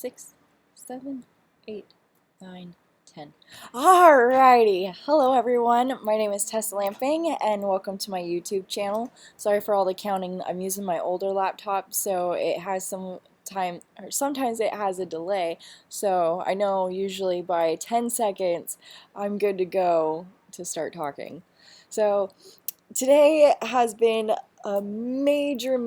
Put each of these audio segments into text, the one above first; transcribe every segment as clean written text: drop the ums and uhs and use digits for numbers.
6, 7, 8, 9, 10. Alrighty, hello everyone. My name is Tess Lamping and welcome to my YouTube channel. Sorry for all the counting. I'm using my older laptop, so it has some time, or sometimes it has a delay. So I know usually by 10 seconds I'm good to go to start talking. So today has been a major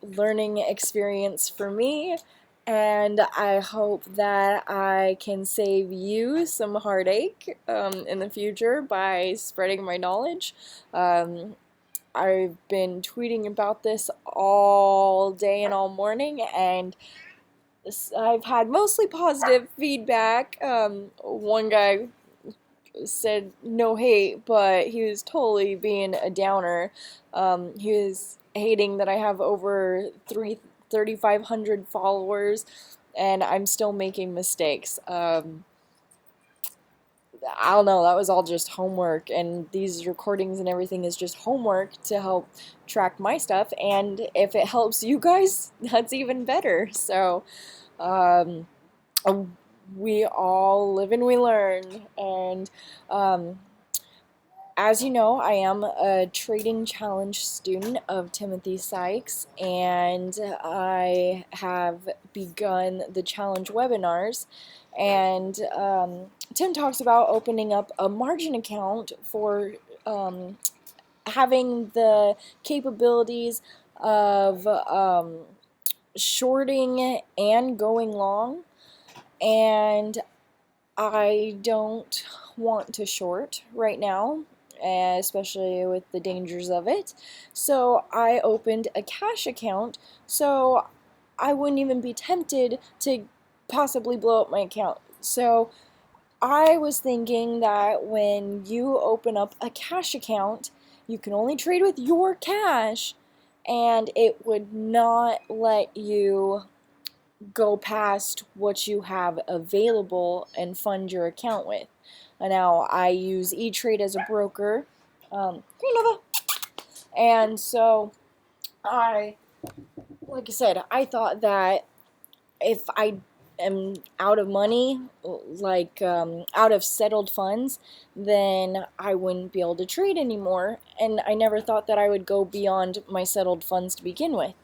learning experience for me, and I hope that I can save you some heartache in the future by spreading my knowledge. I've been tweeting about this all day and all morning, and I've had mostly positive feedback. One guy said no hate, but he was totally being a downer. He was hating that I have over 3,500 followers and I'm still making mistakes. I don't know, that was all just homework, and these recordings and everything is just homework to help track my stuff, and if it helps you guys, that's even better. So, we all live and we learn, and as you know, I am a trading challenge student of Timothy Sykes, and I have begun the challenge webinars, and Tim talks about opening up a margin account for having the capabilities of shorting and going long, and I don't want to short right now, especially with the dangers of it. So I opened a cash account so I wouldn't even be tempted to possibly blow up my account. So I was thinking that when you open up a cash account, you can only trade with your cash, and it would not let you go past what you have available and fund your account with. Now, I use Etrade as a broker, and so like I said, I thought that if I am out of money, like out of settled funds, then I wouldn't be able to trade anymore, and I never thought that I would go beyond my settled funds to begin with.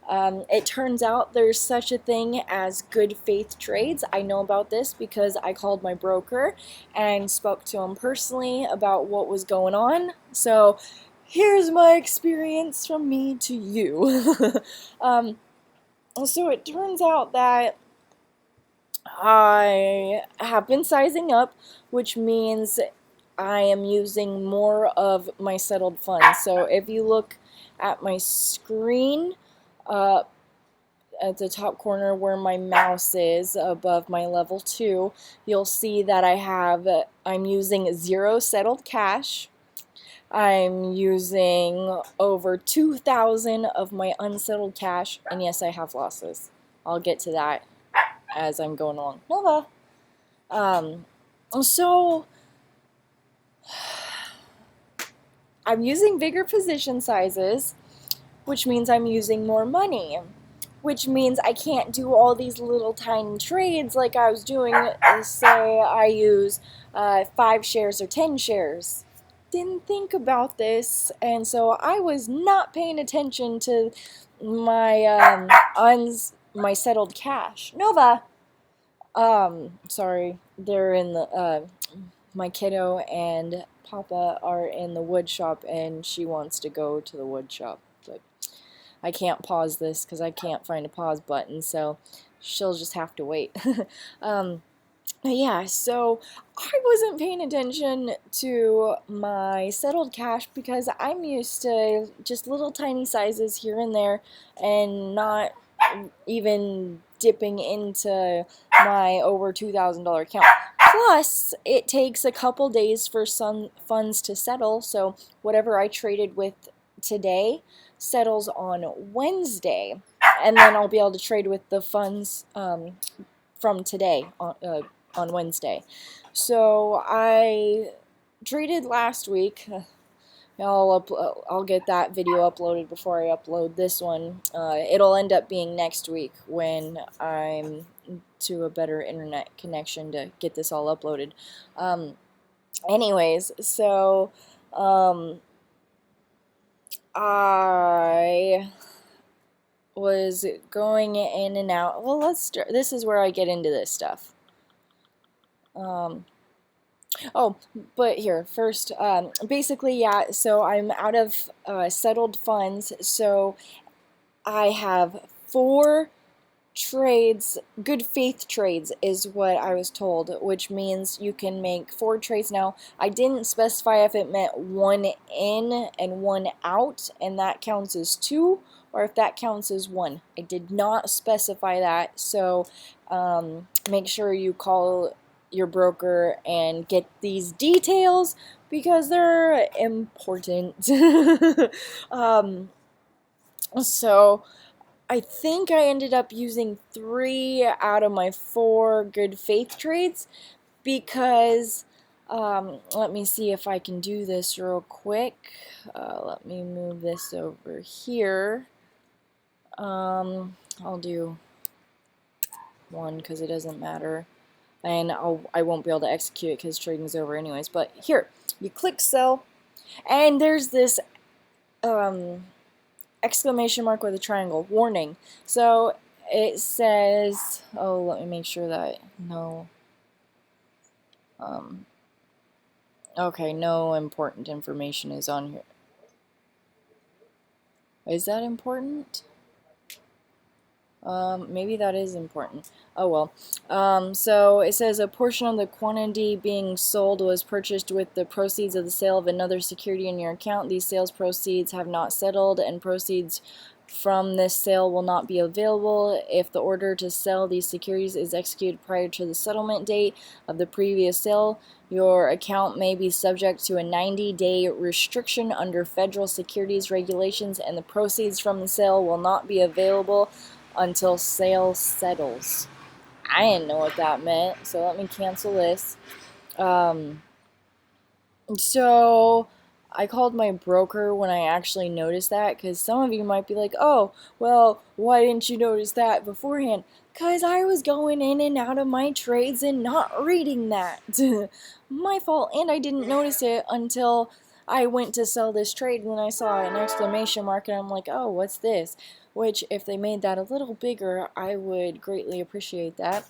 It turns out there's such a thing as good faith trades. I know about this because I called my broker and spoke to him personally about what was going on. So here's my experience from me to you. So it turns out that I have been sizing up, which means I am using more of my settled funds. So if you look at my screen, at the top corner where my mouse is above my level 2, you'll see that I'm using 0 settled cash. I'm using over 2,000 of my unsettled cash, and yes, I have losses. I'll get to that as I'm going along. Nova. So I'm using bigger position sizes, which means I'm using more money, which means I can't do all these little tiny trades like I was doing. Say I use 5 shares or 10 shares. Didn't think about this, and so I was not paying attention to my my settled cash. Nova. Sorry, they're in the my kiddo and Papa are in the wood shop, and she wants to go to the wood shop. But I can't pause this because I can't find a pause button, so she'll just have to wait. Yeah, so I wasn't paying attention to my settled cash because I'm used to just little tiny sizes here and there and not even dipping into my over $2,000 account. Plus, it takes a couple days for some funds to settle, so whatever I traded with today settles on Wednesday, and then I'll be able to trade with the funds from today on Wednesday. So I traded last week I'll get that video uploaded before I upload this one. It'll end up being next week when I'm to a better internet connection to get this all uploaded. Anyways, so I was going in and out. Well, let's start. This is where I get into this stuff. Oh, but here, first, basically, yeah, so I'm out of settled funds, so I have 4 trades, good faith trades is what I was told, which means you can make 4 trades. Now, I didn't specify if it meant 1 in and 1 out, and that counts as 2, or if that counts as 1. I did not specify that, so make sure you call your broker and get these details because they're important. So I think I ended up using 3 out of my 4 good faith trades because, let me see if I can do this real quick. Let me move this over here. I'll do 1 because it doesn't matter. And I won't be able to execute it because trading's over anyways. But here, you click sell, and there's this exclamation mark with a triangle, warning. So it says, oh, let me make sure that no, okay, no important information is on here. Is that important? Maybe that is important. Oh well. So it says a portion of the quantity being sold was purchased with the proceeds of the sale of another security in your account. These sales proceeds have not settled, and proceeds from this sale will not be available if the order to sell these securities is executed prior to the settlement date of the previous sale. Your account may be subject to a 90-day restriction under federal securities regulations, and the proceeds from the sale will not be available until sale settles. I didn't know what that meant, so let me cancel this. So I called my broker when I actually noticed that, because some of you might be like, oh, well, why didn't you notice that beforehand? Because I was going in and out of my trades and not reading that. My fault, and I didn't notice it until I went to sell this trade, and then I saw an exclamation mark, and I'm like, oh, what's this? Which, if they made that a little bigger, I would greatly appreciate that.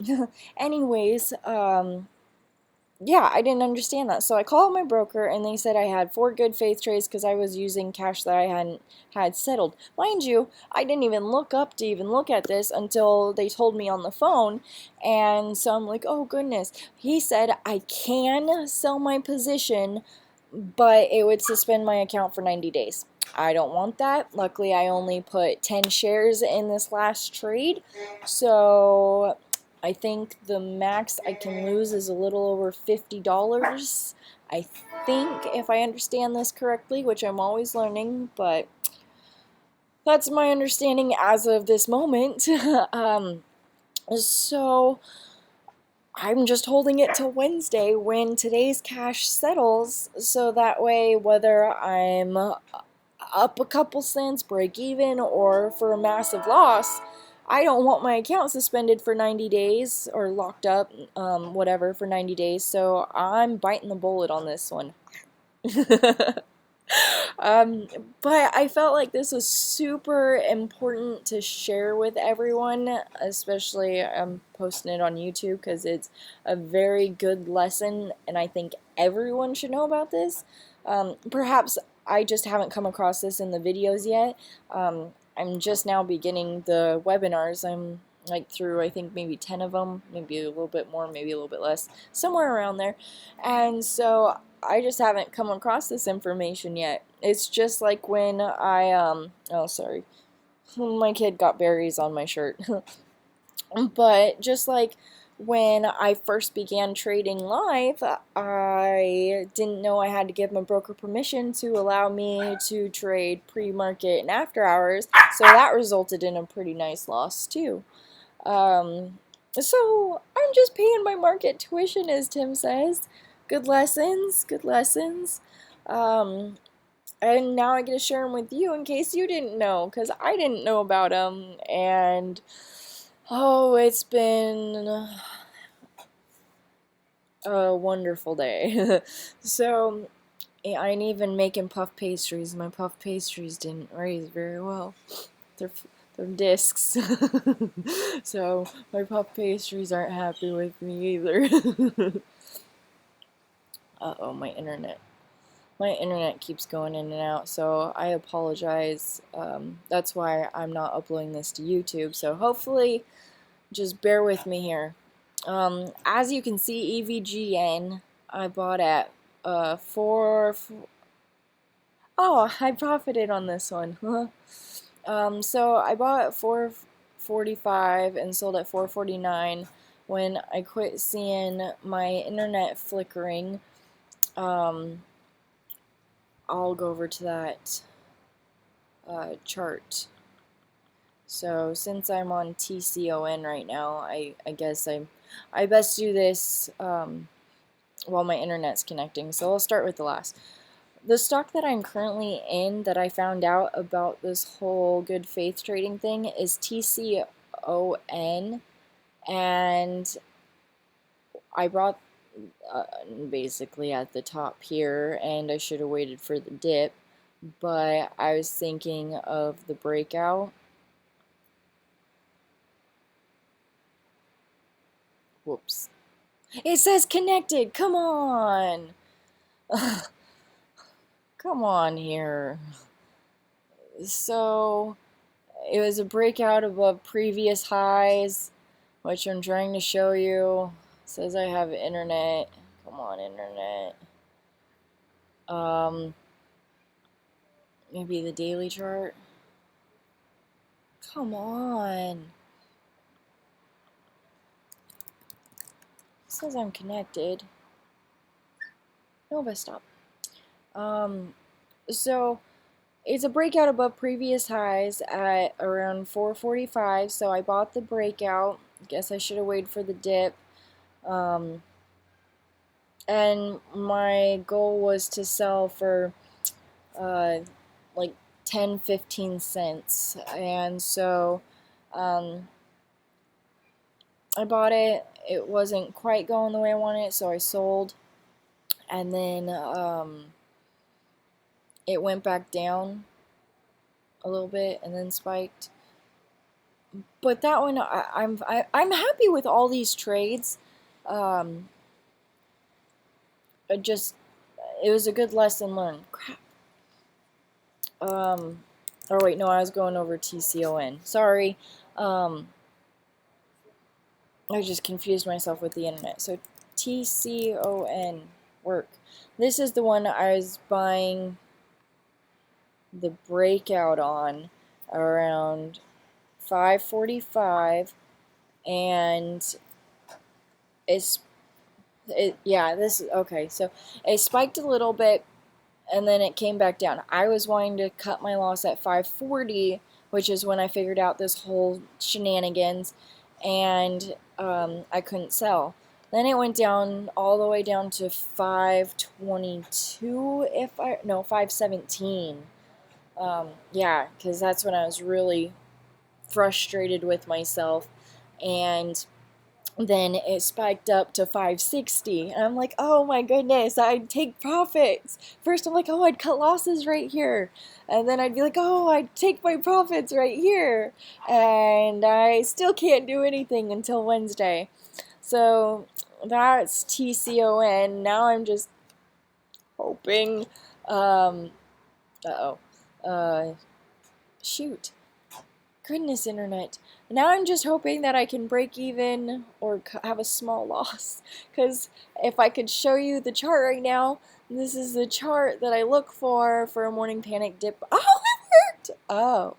Anyways, yeah, I didn't understand that. So I called my broker, and they said I had 4 good faith trades because I was using cash that I hadn't had settled. Mind you, I didn't even look up to even look at this until they told me on the phone, and so I'm like, oh goodness. He said I can sell my position, but it would suspend my account for 90 days. I don't want that. Luckily, I only put 10 shares in this last trade, so I think the max I can lose is a little over $50. I think, if I understand this correctly, which I'm always learning, but that's my understanding as of this moment. So I'm just holding it till Wednesday when today's cash settles, so that way whether I'm up a couple cents, break even, or for a massive loss, I don't want my account suspended for 90 days or locked up, whatever, for 90 days, so I'm biting the bullet on this one. But I felt like this was super important to share with everyone, especially I'm posting it on YouTube because it's a very good lesson and I think everyone should know about this. Perhaps I just haven't come across this in the videos yet. I'm just now beginning the webinars. I'm like through, I think, maybe 10 of them, maybe a little bit more, maybe a little bit less, somewhere around there. And so I just haven't come across this information yet. It's just like when I, oh, sorry, my kid got berries on my shirt. But just like when I first began trading live, I didn't know I had to give my broker permission to allow me to trade pre-market and after hours, so that resulted in a pretty nice loss too. So I'm just paying my market tuition, as Tim says. Good lessons, good lessons. And now I get to share them with you in case you didn't know, because I didn't know about them. And oh, it's been a wonderful day. So I'm even making puff pastries. My puff pastries didn't raise very well. They're they're discs. So my puff pastries aren't happy with me either. Uh-oh, my internet. My internet keeps going in and out, so I apologize. That's why I'm not uploading this to YouTube, so hopefully just bear with me here. As you can see, EVGN I bought at 4. Oh, I profited on this one. So I bought at 4.45 and sold at 4.49 when I quit seeing my internet flickering. I'll go over to that chart. So since I'm on TCON right now, I guess I best do this while my internet's connecting. So I'll start with the last. The stock that I'm currently in that I found out about this whole good faith trading thing is TCON, and I brought basically at the top here, and I should have waited for the dip, but I was thinking of the breakout. Whoops. It says connected. Come on. Come on here. So it was a breakout above previous highs, which I'm trying to show you. It says I have internet. Come on, internet. Maybe the daily chart. Come on. It says I'm connected. No, but stop. So it's a breakout above previous highs at around 4.45, so I bought the breakout. Guess I should have waited for the dip. And my goal was to sell for like 10-15 cents, and so I bought it. It wasn't quite going the way I wanted it, so I sold, and then it went back down a little bit and then spiked. But that one, I'm happy with all these trades. It was a good lesson learned. Crap. Or wait, no, I was going over TCON. Sorry. I just confused myself with the internet. So TCON work. This is the one I was buying the breakout on around 5.45, and yeah, this is okay. So it spiked a little bit, and then it came back down. I was wanting to cut my loss at 5.40, which is when I figured out this whole shenanigans, and I couldn't sell. Then it went down all the way down to 5.22, 5.17. Yeah, because that's when I was really frustrated with myself, and then it spiked up to 5.60, and I'm like, oh my goodness, I'd take profits. First I'm like, oh, I'd cut losses right here, and then I'd be like, oh, I'd take my profits right here, and I still can't do anything until Wednesday. So that's TCON. Now I'm just hoping, shoot, goodness, internet. Now I'm just hoping that I can break even or have a small loss, because if I could show you the chart right now, this is the chart that I look for a morning panic dip. Oh, it worked! Oh.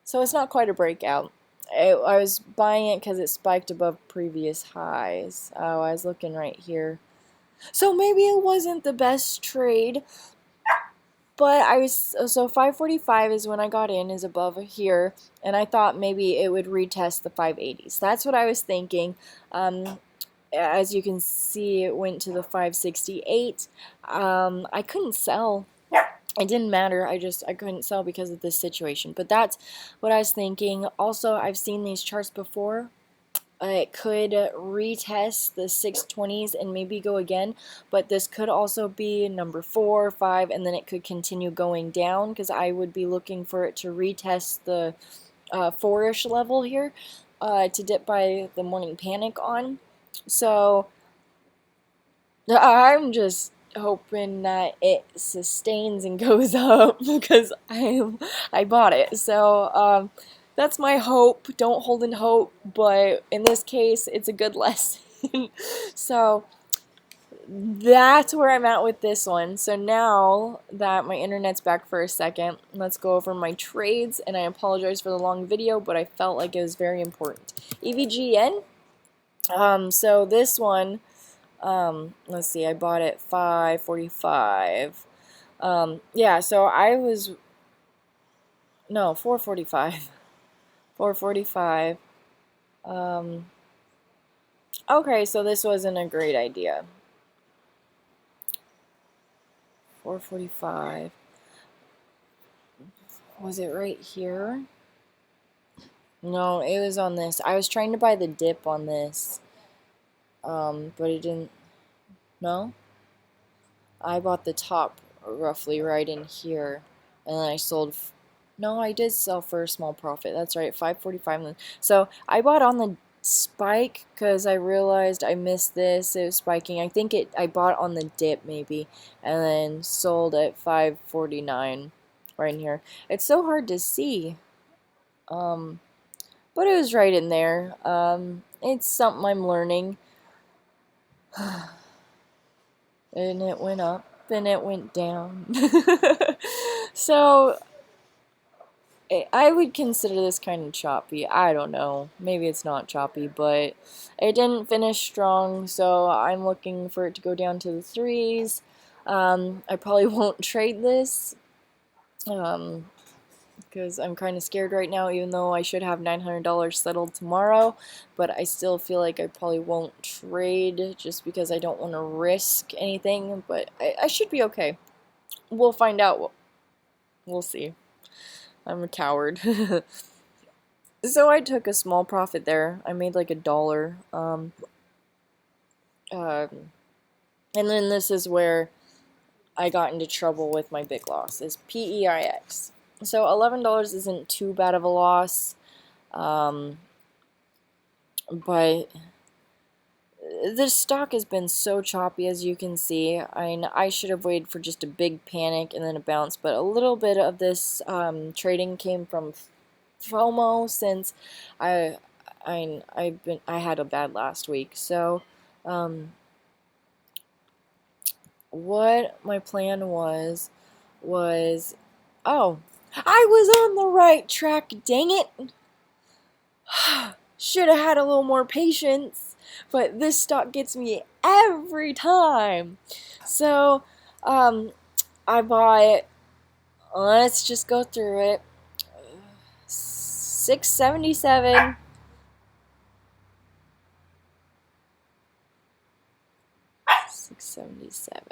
So it's not quite a breakout. I was buying it because it spiked above previous highs. Oh, I was looking right here. So maybe it wasn't the best trade, but so 5.45 is when I got in, is above here, and I thought maybe it would retest the 5.80s. That's what I was thinking. as you can see, it went to the 568. I couldn't sell. It didn't matter. I couldn't sell because of this situation. But that's what I was thinking. Also, I've seen these charts before. It could retest the 620s and maybe go again, but this could also be number 4, 5, and then it could continue going down, because I would be looking for it to retest the 4-ish level here to dip by the morning panic on. So I'm just hoping that it sustains and goes up because I bought it. So that's my hope. Don't hold in hope, but in this case, it's a good lesson. So that's where I'm at with this one. So now that my internet's back for a second, let's go over my trades. And I apologize for the long video, but I felt like it was very important. EVGN. So this one. Let's see, I bought it 545. Yeah, so I was, no, 445. 445. Okay, so this wasn't a great idea. 445. Was it right here? No, it was on this. I was trying to buy the dip on this. But it didn't, no? I bought the top roughly right in here, and then I sold, no, I did sell for a small profit, that's right, 545. So I bought on the spike because I realized I missed this, it was spiking. I think I bought on the dip maybe, and then sold at 549 right in here. It's so hard to see, but it was right in there. It's something I'm learning. And it went up, and it went down. So, I would consider this kind of choppy. I don't know. Maybe it's not choppy, but it didn't finish strong, so I'm looking for it to go down to the 3s. I probably won't trade this, because I'm kind of scared right now, even though I should have $900 settled tomorrow, but I still feel like I probably won't trade just because I don't want to risk anything, but I should be okay. We'll find out. We'll see. I'm a coward. So I took a small profit there. I made like $1. And then this is where I got into trouble with my big loss, is PEIX. So $11 isn't too bad of a loss, but this stock has been so choppy, as you can see. I should have waited for just a big panic and then a bounce, but a little bit of this trading came from FOMO, since I had a bad last week. So what my plan was oh, I was on the right track, dang it. Should have had a little more patience, but this stock gets me every time. So I bought, let's just go through it, 677, 677.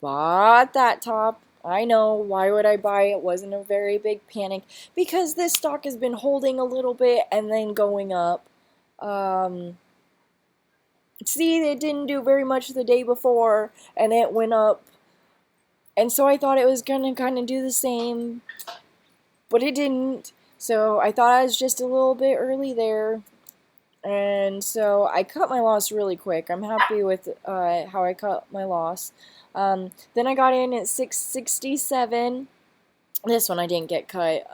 Bought that top. I know, why would I buy it? Wasn't a very big panic, because this stock has been holding a little bit and then going up. See, it didn't do very much the day before, and it went up. And so I thought it was gonna kind of do the same, but it didn't. So I thought I was just a little bit early there. And so I cut my loss really quick. I'm happy with how I cut my loss. Then I got in at 667. This one I didn't get cut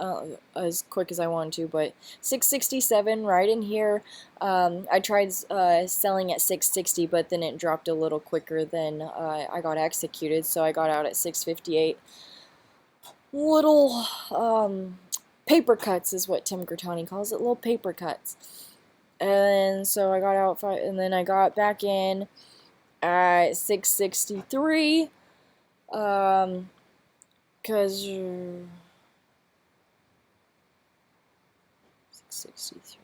as quick as I wanted to, but 667 right in here. I tried selling at 660, but then it dropped a little quicker than I got executed, so I got out at 658. Little paper cuts is what Tim Gertani calls it, little paper cuts. And so I got out, and then I got back in at 663. Because 663.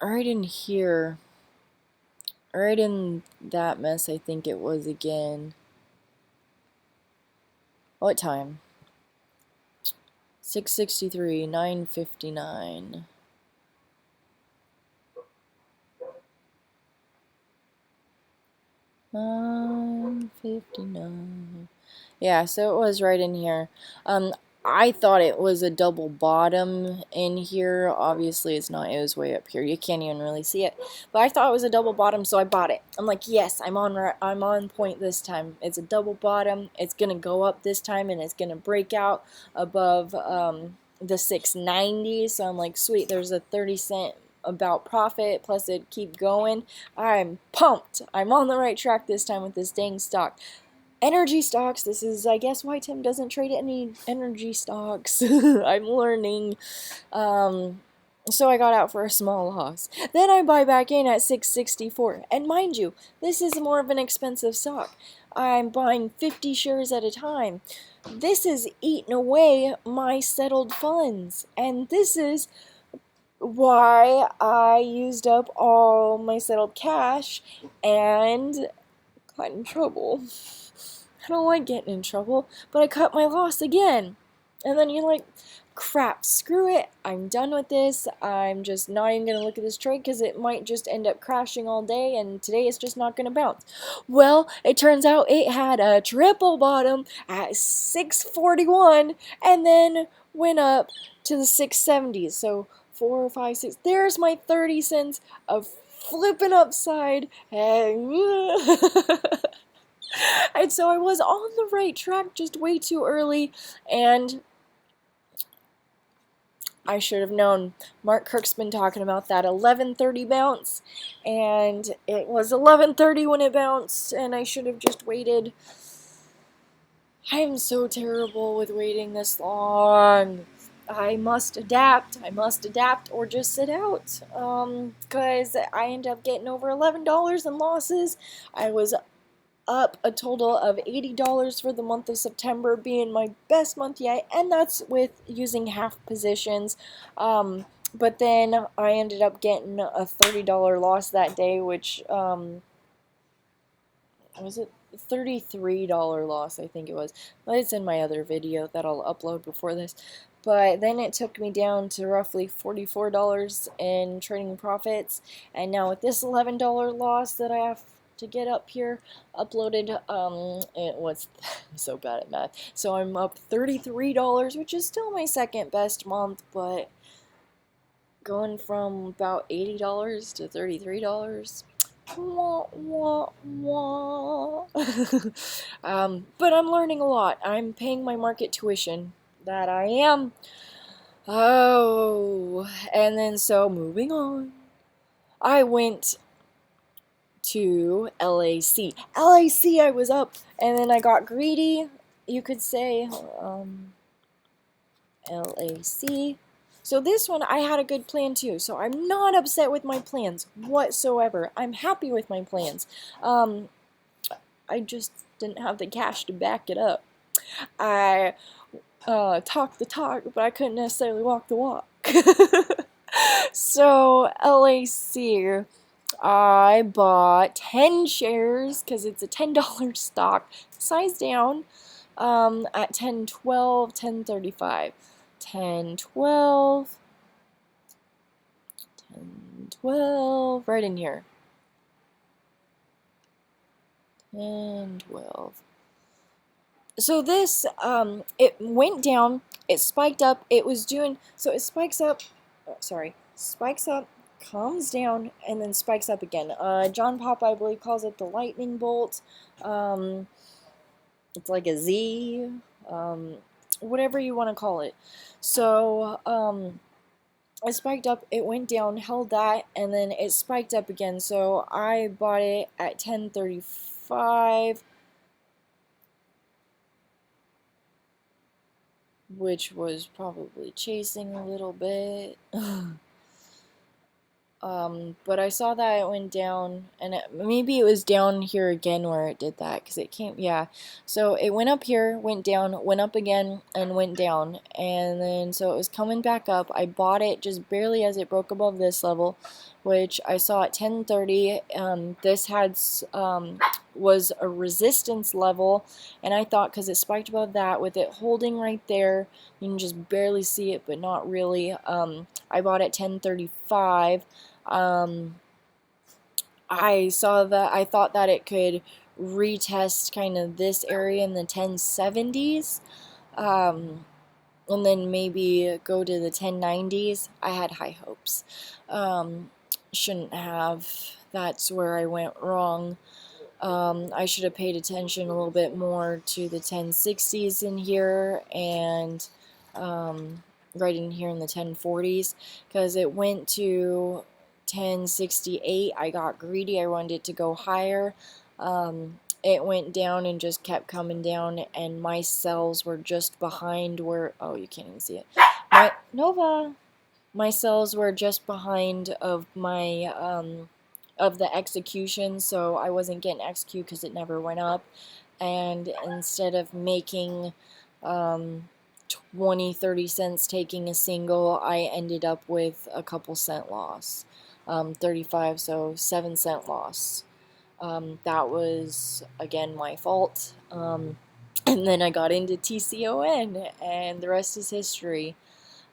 right in here, right in that mess, I think it was again. What time? 6:63, 9:59. 9:59. Yeah, so it was right in here. I thought it was a double bottom in here. Obviously, it's not. It was way up here. You can't even really see it. But I thought it was a double bottom, so I bought it. I'm like, yes, I'm on point this time. It's a double bottom. It's gonna go up this time, and it's gonna break out above the 690. So I'm like, sweet. There's a 30 cent about profit, plus it keep going. I'm pumped. I'm on the right track this time with this dang stock. Energy stocks. This is, I guess, why Tim doesn't trade any energy stocks. I'm learning. So I got out for a small loss. Then I buy back in at 664. And mind you, this is more of an expensive stock. I'm buying 50 shares at a time. This is eating away my settled funds. And this is why I used up all my settled cash and got in trouble. I don't like getting in trouble, but I cut my loss again. And then you're like, crap, screw it, I'm done with this. I'm just not even going to look at this trade because it might just end up crashing all day, and today it's just not going to bounce. Well, it turns out it had a triple bottom at 641 and then went up to the 670s. So 4, 5, 6. There's my 30 cents of flipping upside. And and so I was on the right track, just way too early, and I should have known. Mark Kirk's been talking about that 11:30 bounce, and it was 11:30 when it bounced, and I should have just waited. I am so terrible with waiting this long. I must adapt. I must adapt or just sit out. Because I end up getting over $11 in losses. I was up a total of $80 for the month of September, being my best month yet, and that's with using half positions. But then I ended up getting a $30 loss that day, which was it $33 loss, I think it was. But it's in my other video that I'll upload before this. But then it took me down to roughly $44 in trading profits, and now with this $11 loss that I have to get up here uploaded, it was I'm so bad at math, so I'm up $33, which is still my second best month, but going from about $80 to $33, wah, wah, wah. But I'm learning a lot. I'm paying my market tuition, that I am. Oh, and then so moving on, I went to LAC. LAC, I was up, and then I got greedy, you could say. LAC. So this one, I had a good plan too, so I'm not upset with my plans whatsoever. I'm happy with my plans. I just didn't have the cash to back it up. I talked the talk, but I couldn't necessarily walk the walk. So LAC, I bought 10 shares because it's a $10 stock, size down, at 10.12, 10.35, 10.12, 10.12, right in here, 10.12. So this, it went down, it spiked up, it was doing, so it spikes up, spikes up, comes down, and then spikes up again. John Pop, I believe, calls it the lightning bolt. It's like a Z, whatever you want to call it. So, it spiked up, it went down, held that, and then it spiked up again. So I bought it at 10.35, which was probably chasing a little bit. But I saw that it went down, and maybe it was down here again where it did that, because it came, yeah. So it went up here, went down, went up again, and went down. And then, so it was coming back up. I bought it just barely as it broke above this level. which I saw at 1030. This was a resistance level, and I thought because it spiked above that, with it holding right there, you can just barely see it, but not really. I bought at 1035. I thought that it could retest kind of this area in the 1070s. And then maybe go to the 1090s. I had high hopes. Shouldn't have. That's where I went wrong. I should have paid attention a little bit more to the 1060s in here, and right in here in the 1040s, because it went to 1068. I got greedy. I wanted it to go higher. It went down and just kept coming down, and my cells were just behind where, oh, you can't even see it. My cells were just behind of my, of the execution, so I wasn't getting execute because it never went up. And instead of making 20-30 cents taking a single, I ended up with a couple cent loss. 35, so 7-cent loss. That was, again, my fault. And then I got into TCON, and the rest is history.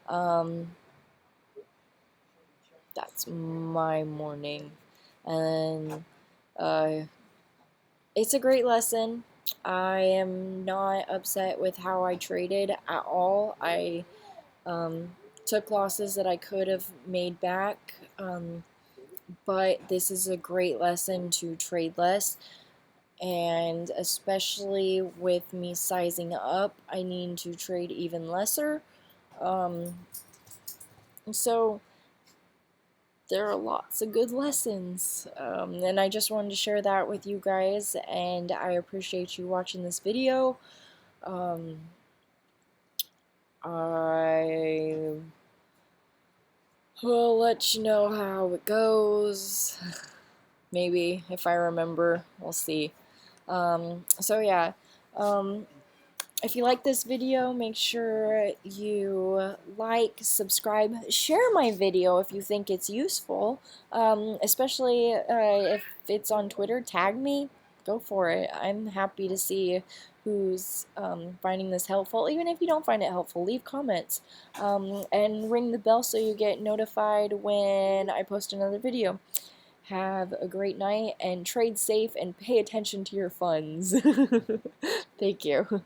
That's my morning. And it's a great lesson. I am not upset with how I traded at all. I took losses that I could have made back. But this is a great lesson to trade less, and especially with me sizing up, I need to trade even lesser. So there are lots of good lessons, and I just wanted to share that with you guys, and I appreciate you watching this video. I will let you know how it goes. Maybe, if I remember, we'll see. So yeah, if you like this video, make sure you like, subscribe, share my video if you think it's useful, especially if it's on Twitter. Tag me, go for it. I'm happy to see who's finding this helpful. Even if you don't find it helpful, leave comments, and ring the bell so you get notified when I post another video. Have a great night, and trade safe, and pay attention to your funds. Thank you.